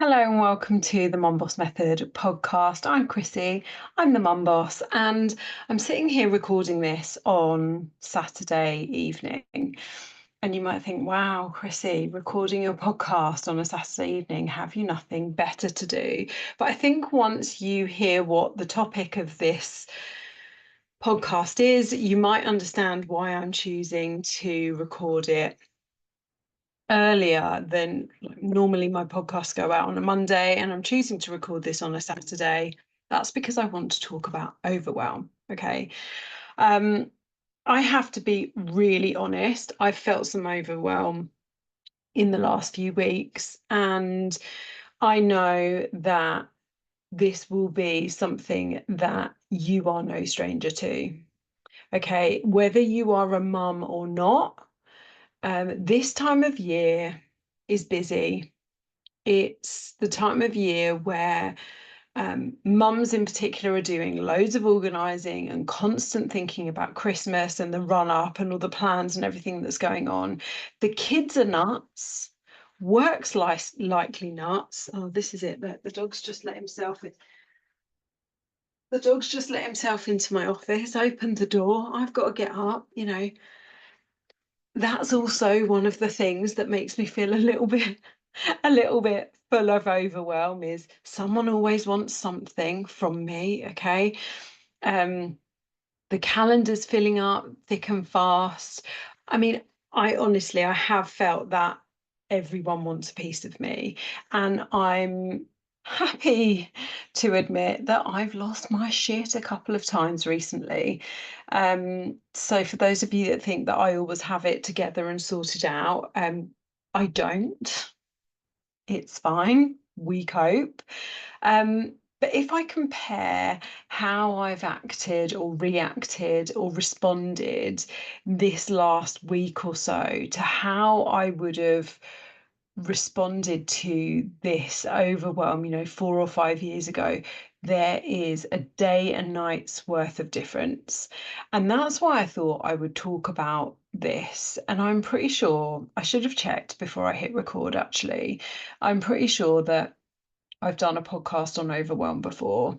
Hello and welcome to the Mum Boss Method podcast. I'm Chrissy, I'm the Mum Boss, and I'm sitting here recording this on Saturday evening. And you might think, wow, Chrissy, recording your podcast on a Saturday evening, have you nothing better to do? But I think once you hear what the topic of this podcast is, you might understand why I'm choosing to record it earlier than normally. My podcasts go out on a Monday and I'm choosing to record this on a Saturday. That's because I want to talk about overwhelm. Okay. I have to be really honest. I've felt some overwhelm in the last few weeks, and I know that this will be something that you are no stranger to. Okay. Whether you are a mum or not, this time of year is busy. It's the time of year where mums in particular are doing loads of organising and constant thinking about Christmas and the run up and all the plans and everything that's going on. The kids are nuts. Work's likely nuts. Oh, this is it. The dog's just let himself in. The dog's just let himself into my office, opened the door. I've got to get up, That's also one of the things that makes me feel a little bit full of overwhelm is someone always wants something from me. Okay. The calendar's filling up thick and fast. I mean, I have felt that everyone wants a piece of me, and I'm happy to admit that I've lost my shit a couple of times recently. So for those of you that think that I always have it together and sorted out, I don't. It's fine. We cope. But if I compare how I've acted or reacted or responded this last week or so to how I would have responded to this overwhelm, 4 or 5 years ago, there is a day and night's worth of difference. And that's why I thought I would talk about this. And I'm pretty sure I should have checked before I hit record, actually. I'm pretty sure that I've done a podcast on overwhelm before.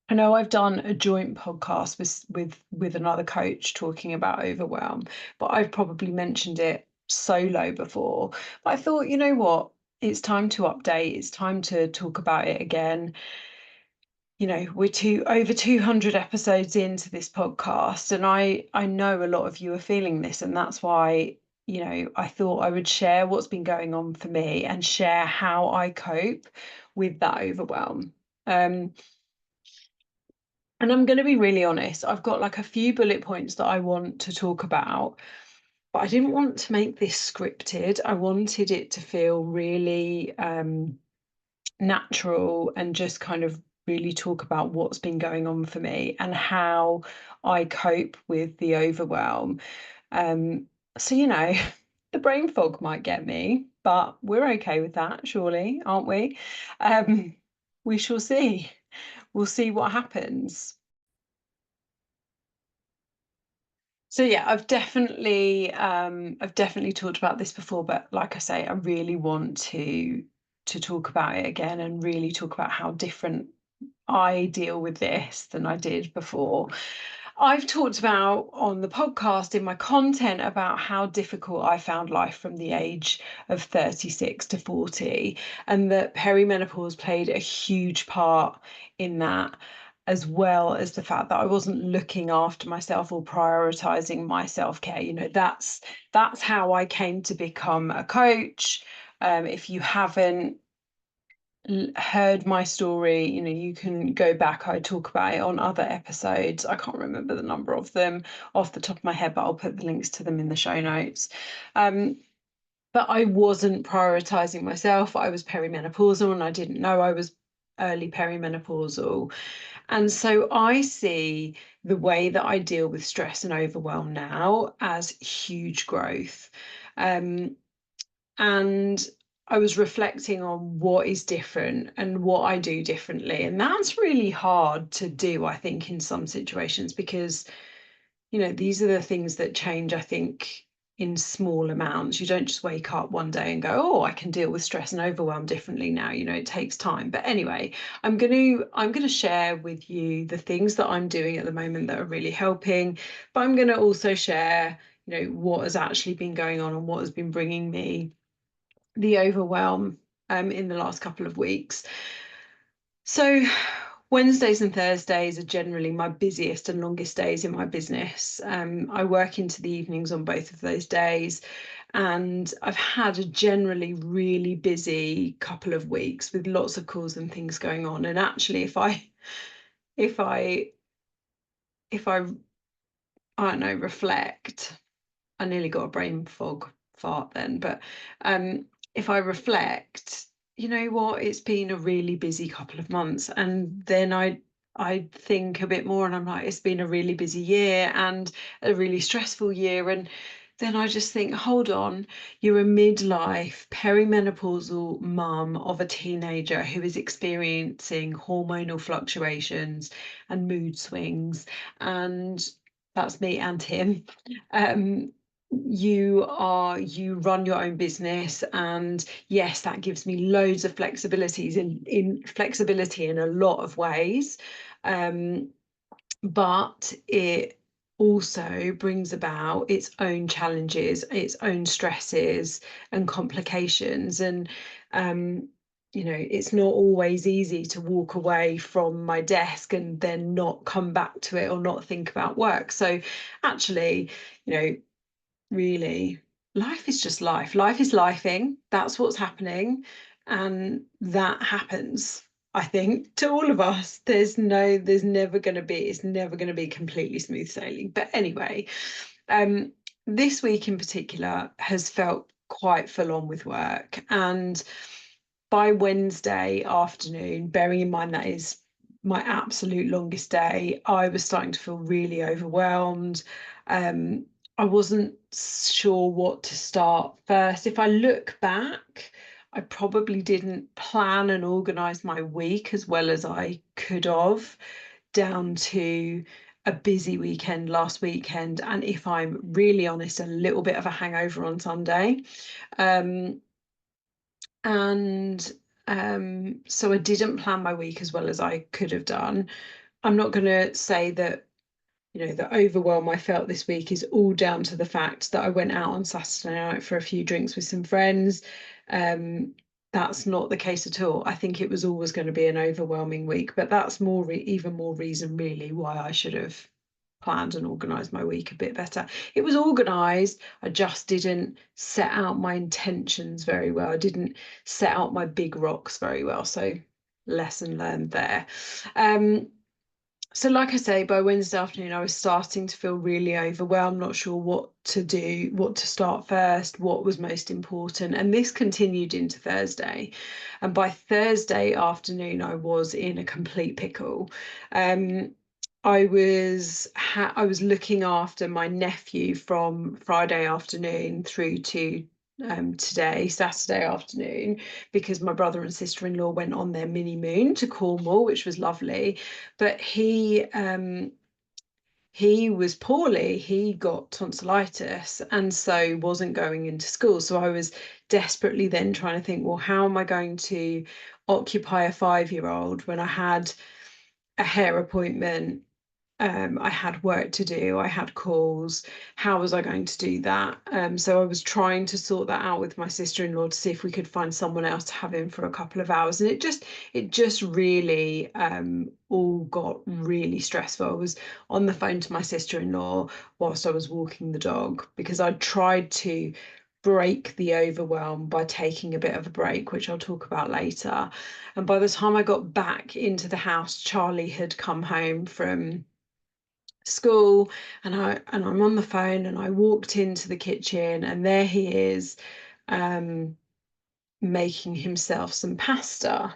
I know I've done a joint podcast with another coach talking about overwhelm, but I've probably mentioned it solo before. But I thought, you know what? It's time to update. It's time to talk about it again. We're over 200 episodes into this podcast, and I know a lot of you are feeling this, and that's why, I thought I would share what's been going on for me and share how I cope with that overwhelm. And I'm going to be really honest, I've got like a few bullet points that I want to talk about, but I didn't want to make this scripted. I wanted it to feel really natural and just kind of really talk about what's been going on for me and how I cope with the overwhelm. So, the brain fog might get me, but we're okay with that, surely, aren't we? We shall see. We'll see what happens. So yeah, I've definitely talked about this before, but like I say, I really want to talk about it again and really talk about how different I deal with this than I did before. I've talked about on the podcast in my content about how difficult I found life from the age of 36 to 40, and that perimenopause played a huge part in that, as well as the fact that I wasn't looking after myself or prioritizing my self-care. That's how I came to become a coach. If you haven't heard my story, you can go back. I talk about it on other episodes. I can't remember the number of them off the top of my head, but I'll put the links to them in the show notes. But I wasn't prioritizing myself. I was perimenopausal and I didn't know I was early perimenopausal. And so I see the way that I deal with stress and overwhelm now as huge growth. And I was reflecting on what is different and what I do differently. And that's really hard to do, I think, in some situations, because, these are the things that change, I think, in small amounts. You don't just wake up one day and go, oh, I can deal with stress and overwhelm differently now. It takes time. But anyway, I'm going to share with you the things that I'm doing at the moment that are really helping, but I'm going to also share, what has actually been going on and what has been bringing me the overwhelm in the last couple of weeks. So Wednesdays and Thursdays are generally my busiest and longest days in my business. I work into the evenings on both of those days, and I've had a generally really busy couple of weeks with lots of calls and things going on. And actually, if I I don't know, reflect, I nearly got a brain fog fart then, but if I reflect, you know what, it's been a really busy couple of months, and then I think a bit more and I'm like, it's been a really busy year and a really stressful year. And then I just think, hold on, you're a midlife perimenopausal mum of a teenager who is experiencing hormonal fluctuations and mood swings, and that's me and him. You run your own business, and yes, that gives me loads of flexibilities in flexibility in a lot of ways, but it also brings about its own challenges, its own stresses and complications. And it's not always easy to walk away from my desk and then not come back to it or not think about work. So actually, really, life is just life. Life is lifing. That's what's happening. And that happens, I think, to all of us. It's never going to be completely smooth sailing. But anyway, this week in particular has felt quite full on with work. And by Wednesday afternoon, bearing in mind that is my absolute longest day, I was starting to feel really overwhelmed. I wasn't sure what to start first. If I look back, I probably didn't plan and organize my week as well as I could have, down to a busy weekend last weekend. And if I'm really honest, a little bit of a hangover on Sunday. And so I didn't plan my week as well as I could have done. I'm not going to say that the overwhelm I felt this week is all down to the fact that I went out on Saturday night for a few drinks with some friends. That's not the case at all. I think it was always going to be an overwhelming week, but that's even more reason really why I should have planned and organised my week a bit better. It was organised, I just didn't set out my intentions very well. I didn't set out my big rocks very well. So lesson learned there. So like I say, by Wednesday afternoon, I was starting to feel really overwhelmed, not sure what to do, what to start first, what was most important. And this continued into Thursday. And by Thursday afternoon, I was in a complete pickle. I was looking after my nephew from Friday afternoon through to today, Saturday afternoon, because my brother and sister-in-law went on their mini moon to Cornwall, which was lovely. But he was poorly. He got tonsillitis and so wasn't going into school. So I was desperately then trying to think, well, how am I going to occupy a 5-year-old when I had a hair appointment? I had work to do, I had calls. How was I going to do that? So I was trying to sort that out with my sister-in-law to see if we could find someone else to have him for a couple of hours. And it just really all got really stressful. I was on the phone to my sister-in-law whilst I was walking the dog, because I tried to break the overwhelm by taking a bit of a break, which I'll talk about later. And by the time I got back into the house, Charlie had come home from school, and I'm on the phone, and I walked into the kitchen and there he is, making himself some pasta.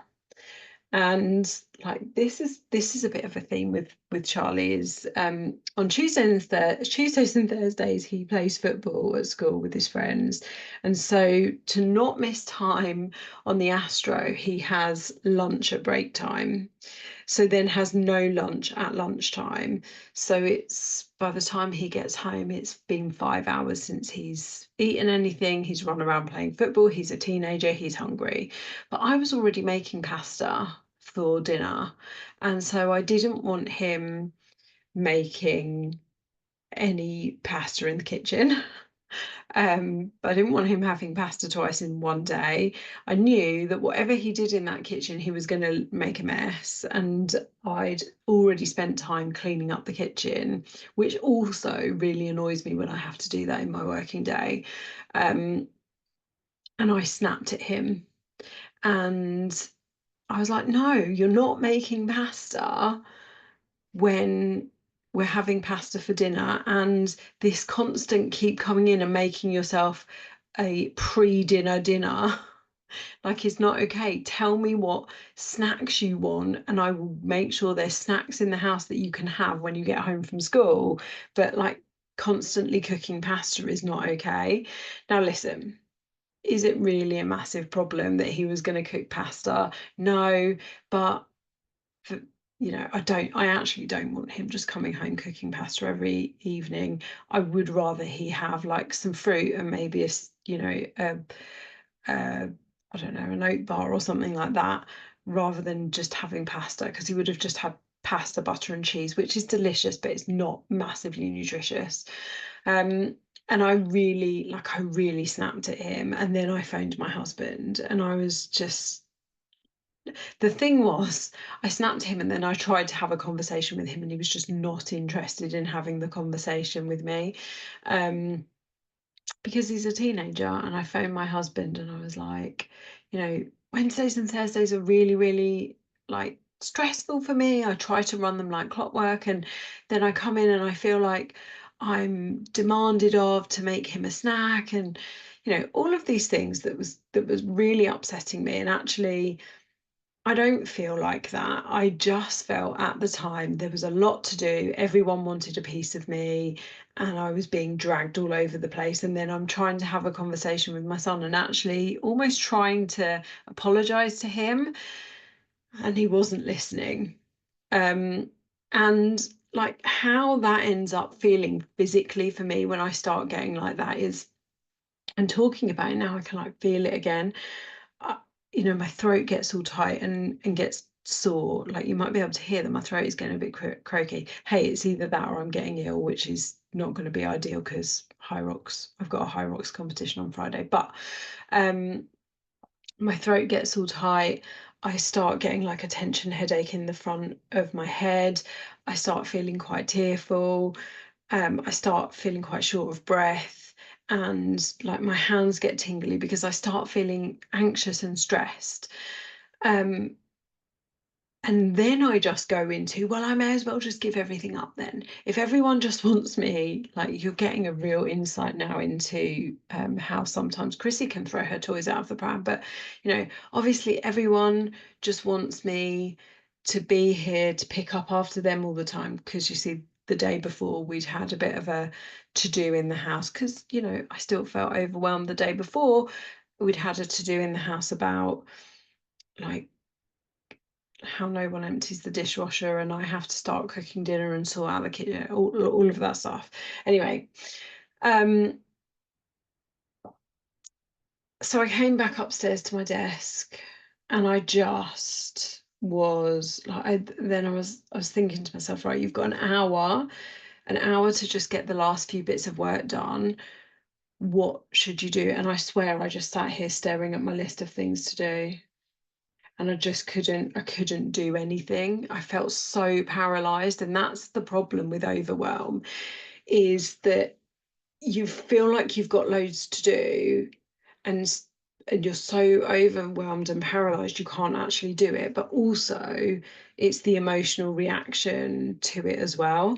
And like this is a bit of a theme with Charlie, is on Tuesdays and Thursdays he plays football at school with his friends, and so to not miss time on the Astro, he has lunch at break time. so then has no lunch at lunchtime. So it's by the time he gets home, it's been 5 hours since he's eaten anything. He's run around playing football. He's a teenager. He's hungry. But I was already making pasta for dinner. And so I didn't want him making any pasta in the kitchen. But I didn't want him having pasta twice in one day. I knew that whatever he did in that kitchen, he was going to make a mess. And I'd already spent time cleaning up the kitchen, which also really annoys me when I have to do that in my working day. And I snapped at him and I was like, no, you're not making pasta when we're having pasta for dinner, and this constant keep coming in and making yourself a pre-dinner dinner like it's not okay. Tell me what snacks you want and I will make sure there's snacks in the house that you can have when you get home from school, but like constantly cooking pasta is not okay. Now listen, is it really a massive problem that he was going to cook pasta? No, but for, I actually don't want him just coming home cooking pasta every evening. I would rather he have like some fruit and maybe a I don't know, an oat bar or something like that, rather than just having pasta, because he would have just had pasta, butter and cheese, which is delicious, but it's not massively nutritious. Um, and I really snapped at him. And then I phoned my husband and I was just, the thing was, I snapped him and then I tried to have a conversation with him and he was just not interested in having the conversation with me. Because he's a teenager, and I phoned my husband and I was like, Wednesdays and Thursdays are really, really like stressful for me. I try to run them like clockwork, and then I come in and I feel like I'm demanded of to make him a snack, and all of these things that was really upsetting me. And actually I don't feel like that. I just felt at the time there was a lot to do. Everyone wanted a piece of me, and I was being dragged all over the place. And then I'm trying to have a conversation with my son and actually almost trying to apologize to him, and he wasn't listening. Um, and like how that ends up feeling physically for me when I start getting like that is, and talking about it now, I can like feel it again. uh, my throat gets all tight and gets sore. Like you might be able to hear that my throat is getting a bit croaky. Hey, it's either that or I'm getting ill, which is not going to be ideal because I've got a high rocks competition on Friday. But my throat gets all tight. I start getting like a tension headache in the front of my head. I start feeling quite tearful. I start feeling quite short of breath, and like my hands get tingly because I start feeling anxious and stressed. Um, and then I just go into, well, I may as well just give everything up then. If everyone just wants me, like you're getting a real insight now into how sometimes Chrissy can throw her toys out of the pram. But, obviously everyone just wants me to be here to pick up after them all the time. Because you see, the day before we'd had a bit of a to do in the house because, I still felt overwhelmed the day before. We'd had a to do in the house about like how no one empties the dishwasher and I have to start cooking dinner and sort out the kitchen, all of that stuff. Anyway, um, so I came back upstairs to my desk and I just was like, I was thinking to myself, right, you've got an hour to just get the last few bits of work done. What should you do? And I swear I just sat here staring at my list of things to do. And I couldn't do anything. I felt so paralyzed. And that's the problem with overwhelm, is that you feel like you've got loads to do, and and you're so overwhelmed and paralyzed you can't actually do it. But also it's the emotional reaction to it as well.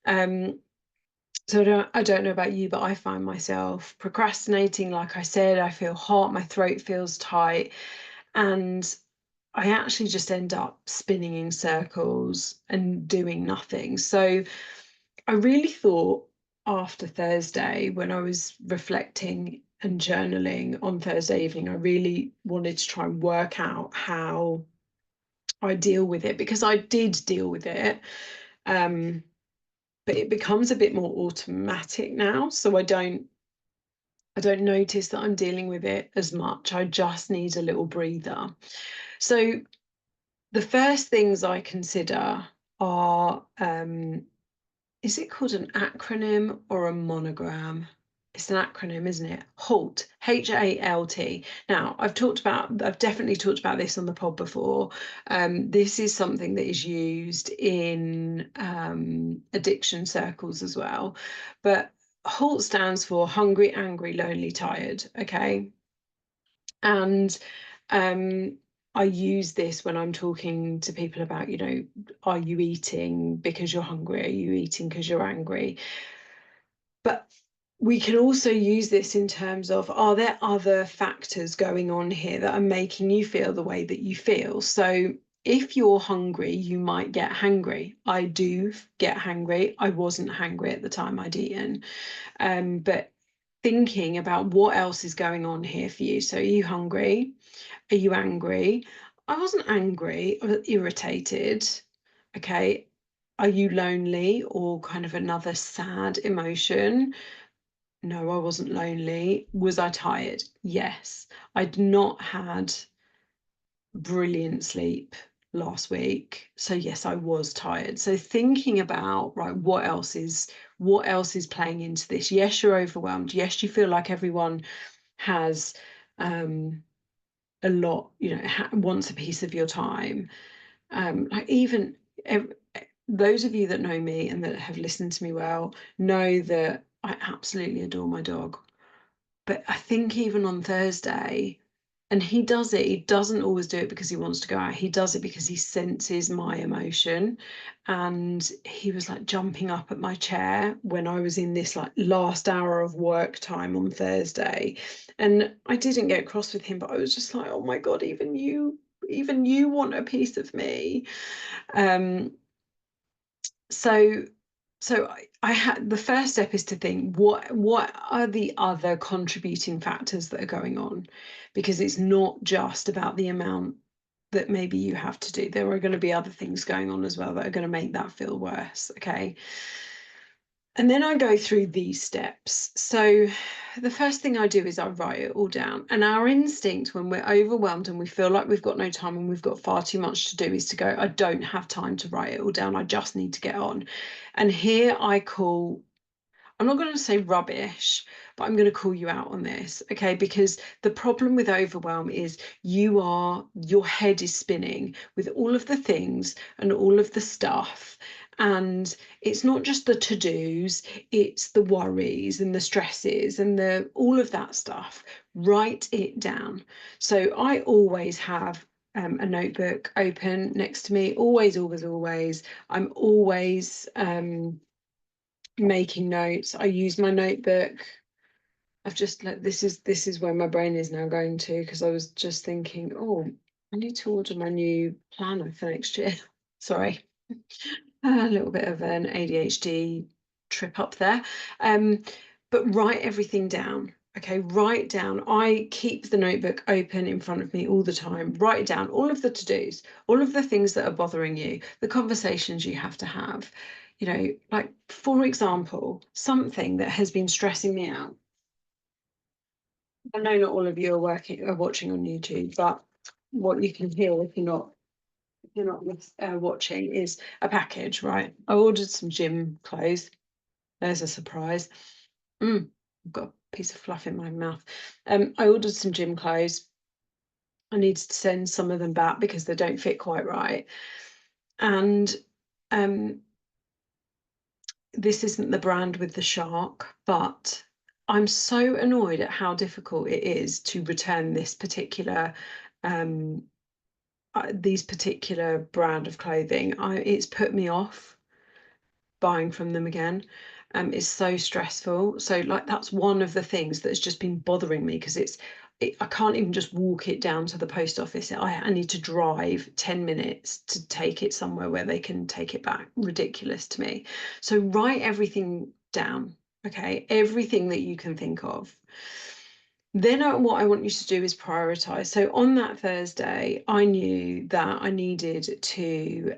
So I don't know about you, but I find myself procrastinating. Like I said, I feel hot, my throat feels tight, and I actually just end up spinning in circles and doing nothing. So I really thought after Thursday, when I was reflecting and journaling on Thursday evening, I really wanted to try and work out how I deal with it, because I did deal with it. But it becomes a bit more automatic now. So I don't notice that I'm dealing with it as much. I just need a little breather. So the first things I consider are, is it called an acronym or a monogram? It's an acronym, isn't it? HALT, HALT. Now, I've definitely talked about this on the pod before. This is something that is used in addiction circles as well. But HALT stands for hungry, angry, lonely, tired. Okay. And I use this when I'm talking to people about, are you eating because you're hungry? Are you eating because you're angry? But we can also use this in terms of, are there other factors going on here that are making you feel the way that you feel? So if you're hungry, you might get hangry. I do get hangry. I wasn't hangry at the time I'd eaten. But thinking about what else is going on here for you. So are you hungry? Are you angry? I wasn't angry. I was irritated. Okay. Are you lonely, or kind of another sad emotion? No, I wasn't lonely. Was I tired? Yes. I'd not had brilliant sleep last week. So yes, I was tired. So thinking about, right, what else is playing into this? Yes, you're overwhelmed. Yes, you feel like everyone has a lot, wants a piece of your time. Like even those of you that know me and that have listened to me well know that I absolutely adore my dog. But I think even on Thursday, and he does it, he doesn't always do it because he wants to go out. He does it because he senses my emotion. And he was like jumping up at my chair when I was in this like last hour of work time on Thursday. And I didn't get cross with him, but I was just like, oh my God, even you want a piece of me. Um, so I had, the first step is to think, what are the other contributing factors that are going on, because it's not just about the amount that maybe you have to do. There are going to be other things going on as well that are going to make that feel worse. Okay. And then I go through these steps. So the first thing I do is I write it all down. And our instinct when we're overwhelmed and we feel like we've got no time and we've got far too much to do is to go, I don't have time to write it all down. I just need to get on. And here I call, I'm not going to say rubbish, but I'm going to call you out on this, okay? Because the problem with overwhelm is your head is spinning with all of the things and all of the stuff. And it's not just the to-dos, it's the worries and the stresses and all of that stuff. Write it down. So I always have a notebook open next to me, always, always, always. I'm always making notes. I use my notebook. I've just like, this is where my brain is now going to, because I was just thinking, oh, I need to order my new planner for next year. Sorry, a little bit of an ADHD trip up there. But write everything down. Okay, write down. I keep the notebook open in front of me all the time. Write down all of the to-dos, all of the things that are bothering you, the conversations you have to have. Like, for example, something that has been stressing me out. I know not all of you are watching on YouTube, but what you can hear if you're not watching is a package, right? I ordered some gym clothes. There's a surprise. I've got a piece of fluff in my mouth. I ordered some gym clothes. I needed to send some of them back because they don't fit quite right. And this isn't the brand with the shark, but I'm so annoyed at how difficult it is to return these particular brand of clothing. It's put me off buying from them again. It's so stressful. So like, that's one of the things that's just been bothering me, because I can't even just walk it down to the post office. I need to drive 10 minutes to take it somewhere where they can take it back. Ridiculous to me. So write everything down, okay? Everything that you can think of. Then what I want you to do is prioritize. So on that Thursday, I knew that I needed to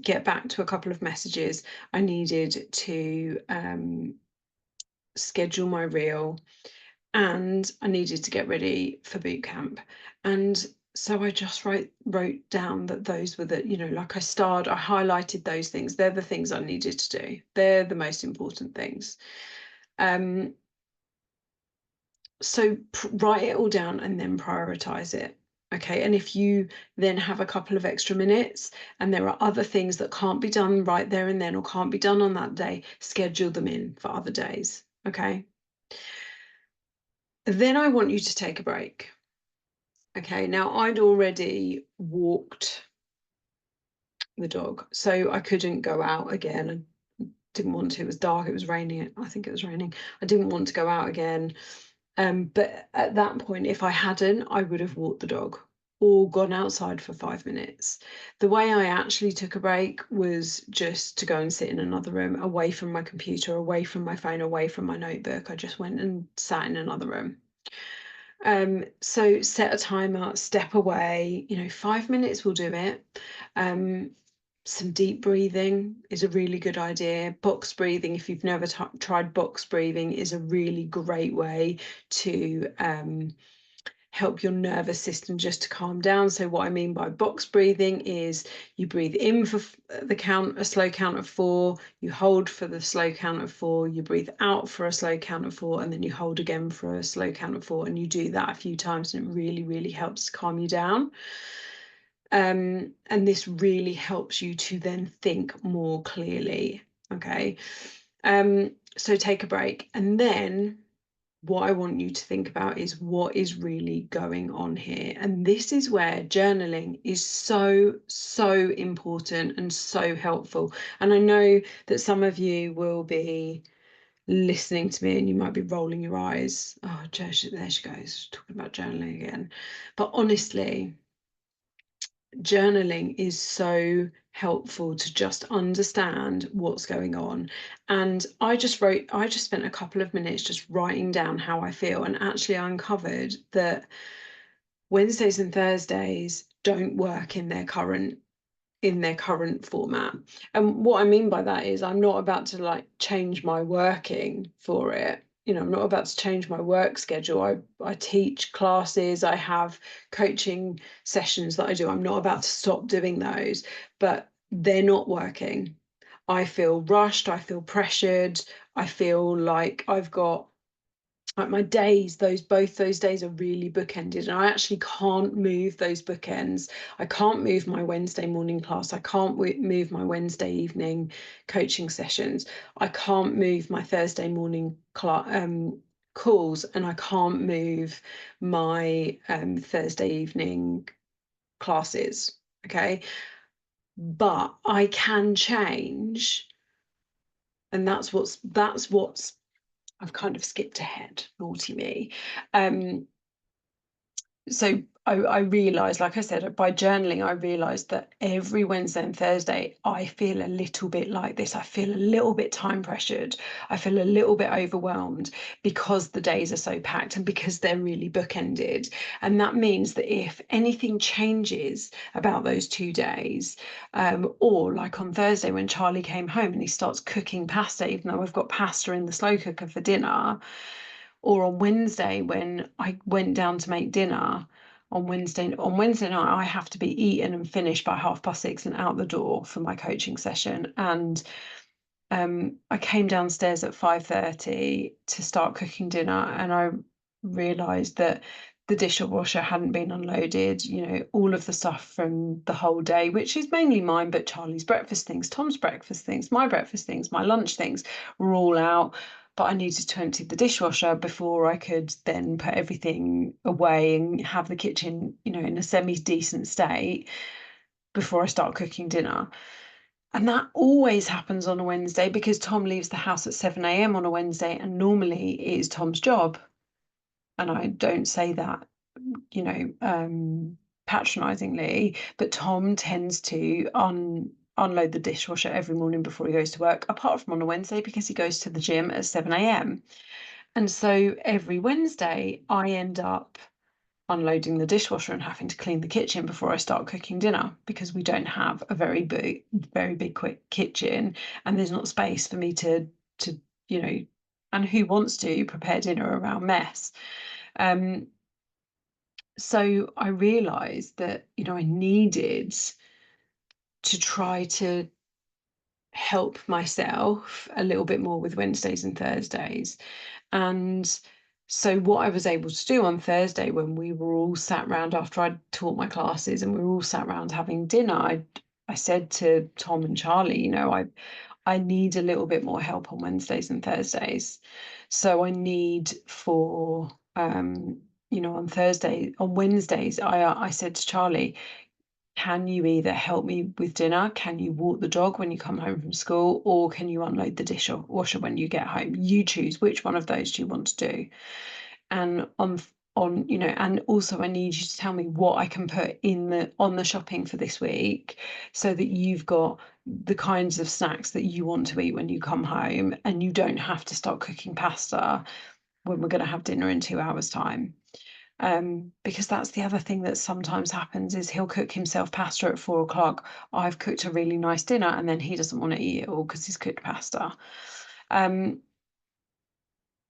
get back to a couple of messages. I needed to schedule my reel, and I needed to get ready for boot camp. And so I just wrote down that those were the, like I highlighted those things. They're the things I needed to do. They're the most important things. So write it all down and then prioritize it. Okay, and if you then have a couple of extra minutes and there are other things that can't be done right there and then or can't be done on that day, schedule them in for other days. Okay. Then I want you to take a break. Okay, now I'd already walked the dog, so I couldn't go out again. I didn't want to. It was dark, it was raining. I think it was raining. I didn't want to go out again. But at that point, if I hadn't, I would have walked the dog or gone outside for 5 minutes. The way I actually took a break was just to go and sit in another room, away from my computer, away from my phone, away from my notebook. I just went and sat in another room. So set a timer, step away, 5 minutes will do it. Some deep breathing is a really good idea. Box breathing, if you've never tried box breathing, is a really great way to help your nervous system just to calm down. So what I mean by box breathing is you breathe in for a slow count of 4, you hold for the slow count of 4, you breathe out for a slow count of 4, and then you hold again for a slow count of 4, and you do that a few times, and it really, really helps calm you down. And this really helps you to then think more clearly. Okay. So take a break, and then what I want you to think about is what is really going on here. And this is where journaling is so, so important and so helpful. And I know that some of you will be listening to me and you might be rolling your eyes. Oh, there she goes, talking about journaling again. But honestly, journaling is so helpful to just understand what's going on. And I just spent a couple of minutes just writing down how I feel, and actually I uncovered that Wednesdays and Thursdays don't work in their current format. And what I mean by that is I'm not about to like change my working for it. I'm not about to change my work schedule. I teach classes, I have coaching sessions that I do. I'm not about to stop doing those, but they're not working. I feel rushed, I feel pressured, I feel like I've got like my days, both those days are really bookended, and I actually can't move those bookends. I can't move my Wednesday morning class. I can't move my Wednesday evening coaching sessions. I can't move my Thursday morning calls, and I can't move my Thursday evening classes. Okay, but I can change, and that's what's I've kind of skipped ahead, naughty me. So I realised, like I said, by journaling, I realised that every Wednesday and Thursday, I feel a little bit like this. I feel a little bit time pressured. I feel a little bit overwhelmed because the days are so packed and because they're really bookended. And that means that if anything changes about those 2 days, or like on Thursday when Charlie came home and he starts cooking pasta, even though I've got pasta in the slow cooker for dinner, or on Wednesday when I went down to make dinner on Wednesday night, I have to be eaten and finished by 6:30 and out the door for my coaching session. And I came downstairs at 5:30 to start cooking dinner, and I realised that the dishwasher hadn't been unloaded, all of the stuff from the whole day, which is mainly mine, but Charlie's breakfast things, Tom's breakfast things, my breakfast things, my lunch things were all out. But I needed to empty the dishwasher before I could then put everything away and have the kitchen, in a semi-decent state before I start cooking dinner. And that always happens on a Wednesday because Tom leaves the house at 7 a.m. on a Wednesday, and normally it is Tom's job. And I don't say that, patronizingly, but Tom tends to unload the dishwasher every morning before he goes to work, apart from on a Wednesday because he goes to the gym at 7 a.m. And so every Wednesday, I end up unloading the dishwasher and having to clean the kitchen before I start cooking dinner, because we don't have a very big quick kitchen, and there's not space for me to you know, and who wants to prepare dinner around mess? Um, so I realized that, I needed to try to help myself a little bit more with Wednesdays and Thursdays. And so what I was able to do on Thursday, when we were all sat round after I'd taught my classes and we were all sat round having dinner, I said to Tom and Charlie, I need a little bit more help on Wednesdays and Thursdays. So I need for on Wednesdays, I said to Charlie, can you either help me with dinner? Can you walk the dog when you come home from school? Or can you unload the dishwasher when you get home? You choose, which one of those do you want to do? And and also I need you to tell me what I can put on the shopping for this week, so that you've got the kinds of snacks that you want to eat when you come home, and you don't have to start cooking pasta when we're going to have dinner in 2 hours' time. Because that's the other thing that sometimes happens, is he'll cook himself pasta at 4 o'clock. I've cooked a really nice dinner, and then he doesn't want to eat it all because he's cooked pasta. Um,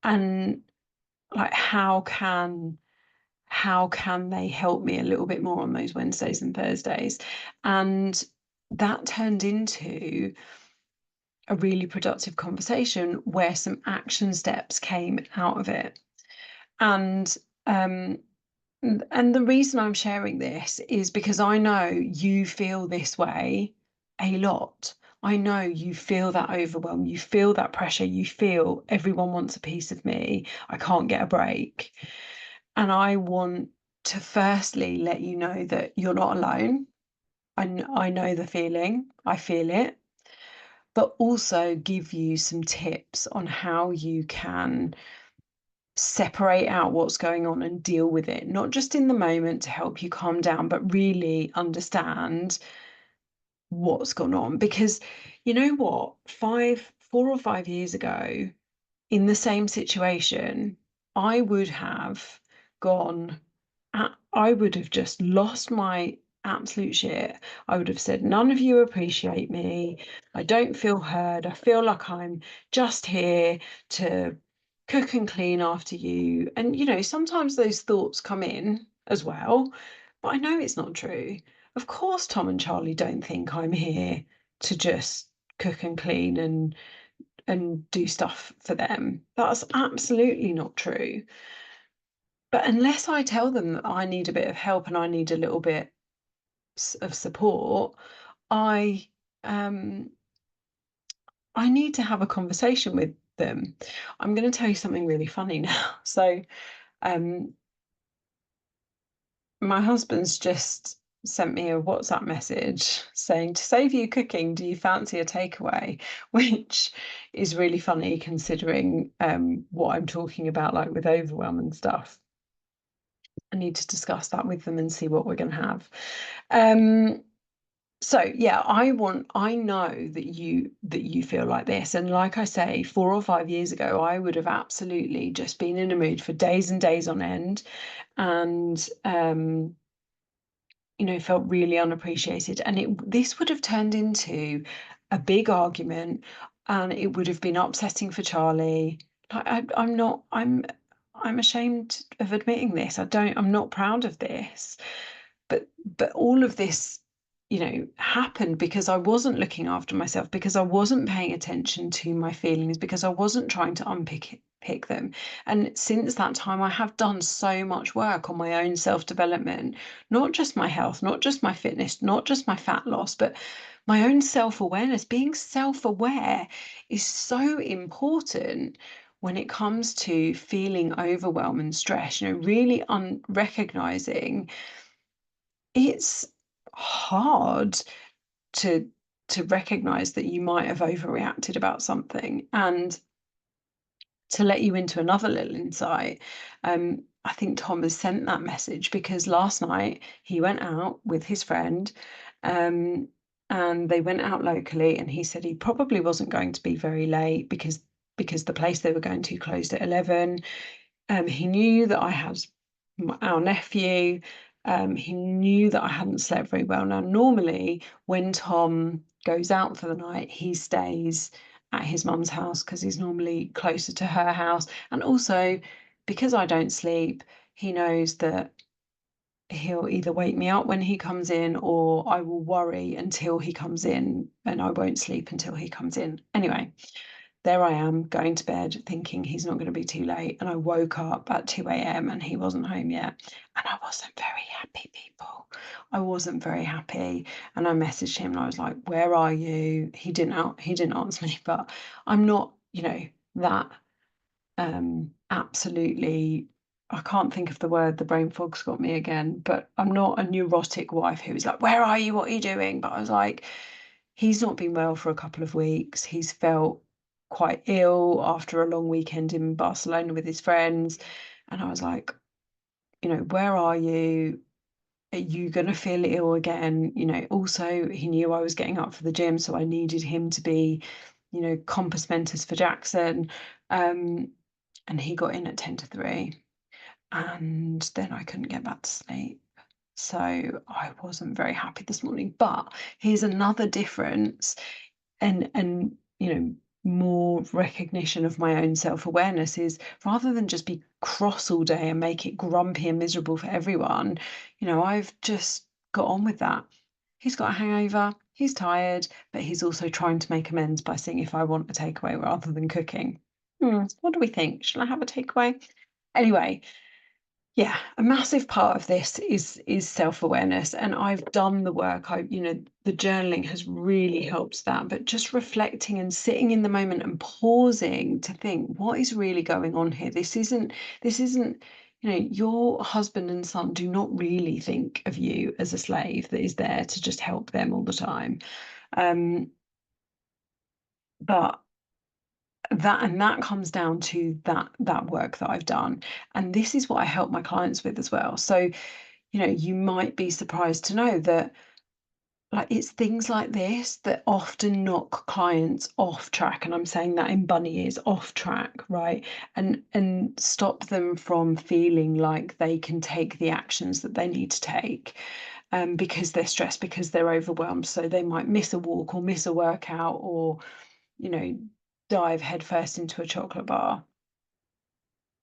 and like, how can they help me a little bit more on those Wednesdays and Thursdays? And that turned into a really productive conversation where some action steps came out of it. And the reason I'm sharing this is because I know you feel this way a lot. I know you feel that overwhelm, you feel that pressure, you feel everyone wants a piece of me, I can't get a break. And I want to firstly let you know that you're not alone. I know the feeling, I feel it, but also give you some tips on how you can separate out what's going on and deal with it, not just in the moment to help you calm down, but really understand what's gone on. Because you know what, 4 or 5 years ago, in the same situation, I would have gone, I would have just lost my absolute shit. I would have said, none of you appreciate me. I don't feel heard. I feel like I'm just here to cook and clean after you. And, sometimes those thoughts come in as well, but I know it's not true. Of course, Tom and Charlie don't think I'm here to just cook and clean and do stuff for them. That's absolutely not true. But unless I tell them that I need a bit of help and I need a little bit of support, I um I need to have a conversation with them. I'm going to tell you something really funny now. So um my husband's just sent me a WhatsApp message saying, to save you cooking, do you fancy a takeaway? Which is really funny, considering what I'm talking about, like with overwhelm and stuff. I need to discuss that with them and see what we're going to have. So yeah, I know that you feel like this. And like I say, 4 or 5 years ago, I would have absolutely just been in a mood for days and days on end, and felt really unappreciated. And this would have turned into a big argument, and it would have been upsetting for Charlie. Like, I'm ashamed of admitting this. I'm not proud of this. But all of this, happened because I wasn't looking after myself, because I wasn't paying attention to my feelings, because I wasn't trying to pick them. And since that time, I have done so much work on my own self-development, not just my health, not just my fitness, not just my fat loss, but my own self-awareness. Being self-aware is so important when it comes to feeling overwhelm and stress, really recognizing it's hard to recognize that you might have overreacted about something. And to let you into another little insight, I think Tom has sent that message because last night he went out with his friend, and they went out locally, and he said he probably wasn't going to be very late because because the place they were going to closed at 11. He knew that I had our nephew. He knew that I hadn't slept very well. Now, normally when Tom goes out for the night, he stays at his mum's house because he's normally closer to her house. And also, because I don't sleep, he knows that he'll either wake me up when he comes in, or I will worry until he comes in and I won't sleep until he comes in. Anyway, there I am going to bed thinking he's not going to be too late. And I woke up at 2 a.m. and he wasn't home yet. And I wasn't very happy, people. I wasn't very happy. And I messaged him and I was like, where are you? He didn't answer me, but I'm not, that absolutely, I can't think of the word, the brain fog's got me again, but I'm not a neurotic wife who was like, where are you? What are you doing? But I was like, he's not been well for a couple of weeks. He's felt quite ill after a long weekend in Barcelona with his friends. And I was like, where are you? Are you going to feel ill again? Also, he knew I was getting up for the gym, so I needed him to be, compass mentis for Jackson. And he got in at 10 to 3. And then I couldn't get back to sleep. So I wasn't very happy this morning. But here's another difference, and more recognition of my own self-awareness is, rather than just be cross all day and make it grumpy and miserable for everyone, I've just got on with that. He's got a hangover, he's tired, but he's also trying to make amends by seeing if I want a takeaway rather than cooking. What do we think? Shall I have a takeaway? Anyway, yeah, a massive part of this is self-awareness, and I've done the work. The journaling has really helped that, but just reflecting and sitting in the moment and pausing to think, what is really going on here? This isn't, your husband and son do not really think of you as a slave that is there to just help them all the time. But that comes down to that work that I've done. And this is what I help my clients with as well. So, you might be surprised to know that, like, it's things like this that often knock clients off track. And I'm saying that in bunny ears, off track, right? And stop them from feeling like they can take the actions that they need to take. Because they're stressed, because they're overwhelmed. So they might miss a walk or miss a workout, or dive headfirst into a chocolate bar.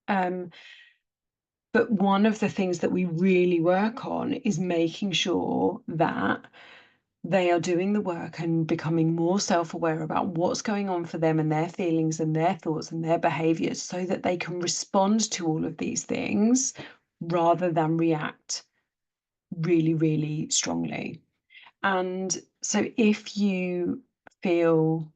But one of the things that we really work on is making sure that they are doing the work and becoming more self-aware about what's going on for them and their feelings and their thoughts and their behaviors, so that they can respond to all of these things rather than react really, really strongly. And so if you feel,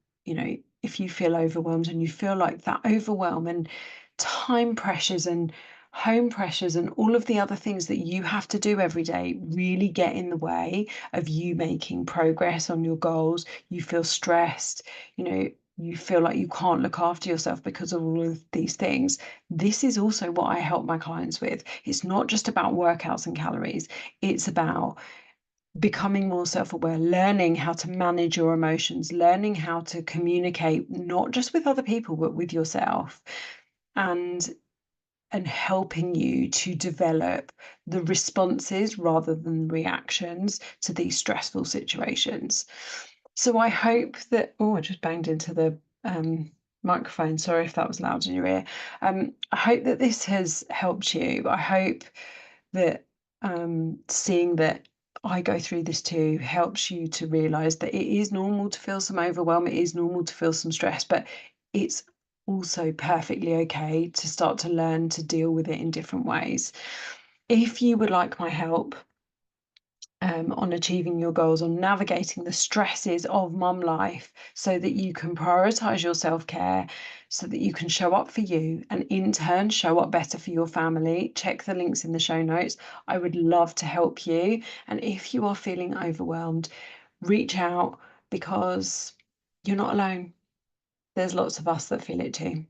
if you feel overwhelmed, and you feel like that overwhelm and time pressures and home pressures and all of the other things that you have to do every day really get in the way of you making progress on your goals, you feel stressed, you feel like you can't look after yourself because of all of these things, this is also what I help my clients with. It's not just about workouts and calories. It's about becoming more self-aware, learning how to manage your emotions, learning how to communicate not just with other people but with yourself, and helping you to develop the responses rather than reactions to these stressful situations. So I hope that, I just banged into the microphone, sorry if that was loud in your ear. I hope that this has helped you. I hope that seeing that I go through this too helps you to realize that it is normal to feel some overwhelm, it is normal to feel some stress, but it's also perfectly okay to start to learn to deal with it in different ways. If you would like my help on achieving your goals, on navigating the stresses of mum life, so that you can prioritize your self-care, so that you can show up for you and in turn show up better for your family, check the links in the show notes. I would love to help you. And if you are feeling overwhelmed, reach out, because you're not alone. There's lots of us that feel it too.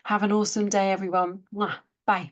Have an awesome day, everyone. Mwah. Bye.